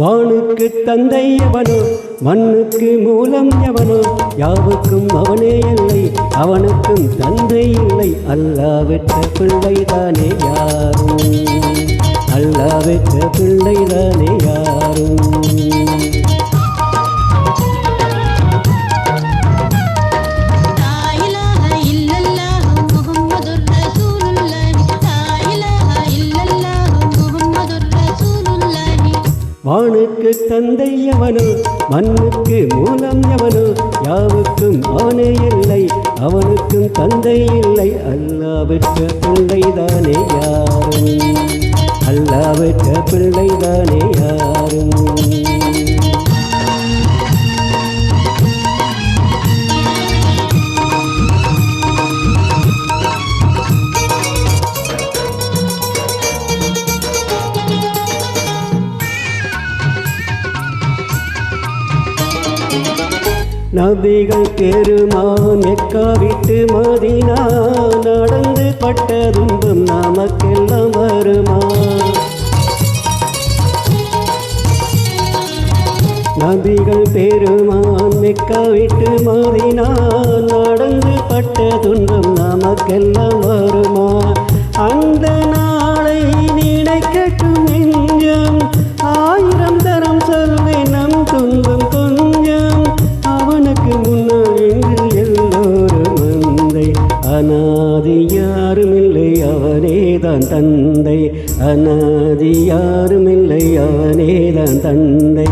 வானுக்கு தந்தை எவனோ, மண்ணுக்கு மூலம் எவனோ, யாவுக்கும் அவனே இல்லை, அவனுக்கும் தந்தை இல்லை. அல்லாஹ் பெற்ற பிள்ளைதானே யாரும், அல்லாஹ் பெற்ற பிள்ளைதானே யாரும். வானுக்கு தந்தை எவனோ, மண்ணுக்கு மூலம் எவனோ, யாவுக்கும் அவனே இல்லை, அவனுக்கும் தந்தை இல்லை. அல்லாஹ் பெற்ற பிள்ளைதானே யாரும், அல்லாஹ் பெற்ற பிள்ளைதானே யாரும். நபிகள் பெருமான் மெக்கா விட்டு மதீனா நடந்து பட்ட துன்பம் நமக்கெல்லாம் வருமா? நபிகள் பெருமான் மெக்கா விட்டு மதீனா நடந்து பட்ட துன்பம் நமக்கெல்லாம் வருமா? அந்த நாளை நினைக்கட்டும் நெஞ்சம், ஆயிரம் தரம் சொல்வேன் நம் துன்பம் கொஞ்சம். அவனுக்கு முன்னால் எங்கு எல்லோரும் மந்தை, அநாதி யாருமில்லை அவனேதான் தந்தை, அநாதி யாருமில்லை அவனேதான் தந்தை.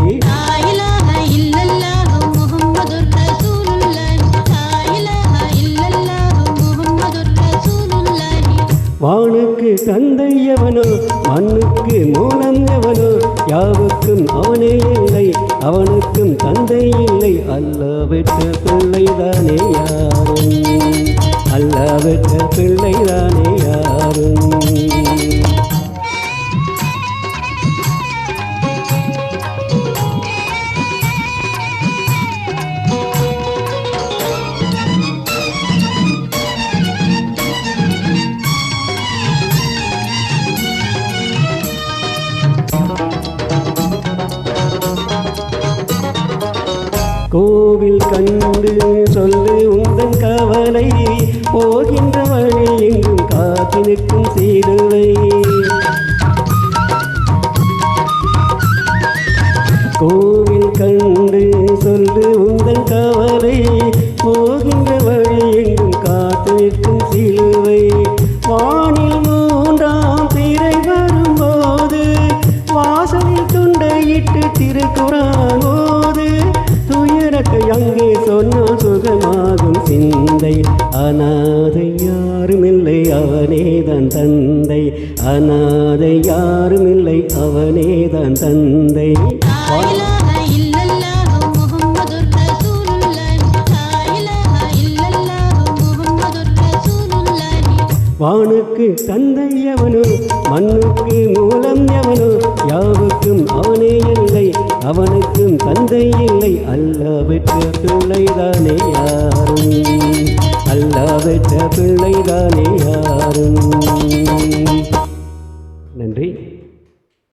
வானுக்கு தந்தை எவனோ, மண்ணுக்கு மூலம் எவனோ, யாவுக்கும் அவனே இல்லை, அவனுக்கும் தந்தை இல்லை. அல்லாஹ் பெற்ற பிள்ளைதானே யாரும், அல்லாஹ் பெற்ற பிள்ளைதானே யாரும். கோவில் கண்டு சொல்லு உந்தன் கவலை, போகின்ற வழி எங்கும் காத்து நிற்கும் சீருவை. கோவில் கண்டு சொல்லு உந்தன் கவலை, போகின்ற வழி எங்கும் காத்து நிற்கும் சிலுவை. வானில் மூன்றாம் திரை வரும்போது, வாசலில் துண்டையிட்டு திருக்குறான் ஓது. துயரத்தை அங்கே சொன்னால் சுகமாகும் சிந்தை, அநாதை யாருமில்லை அவனேதான் தந்தை, அநாதை யாருமில்லை அவனேதான் தந்தை. வானுக்கு தந்தை எவனோ, மண்ணுக்கு மூலம் எவனோ, யாவுக்கும் அவனே இல்லை, அவனுக்கும் தந்தை இல்லை. அல்லாஹ் பெற்ற பிள்ளைதானே யாரும், அல்லாஹ் பெற்ற பிள்ளைதானே யாரும். நன்றி.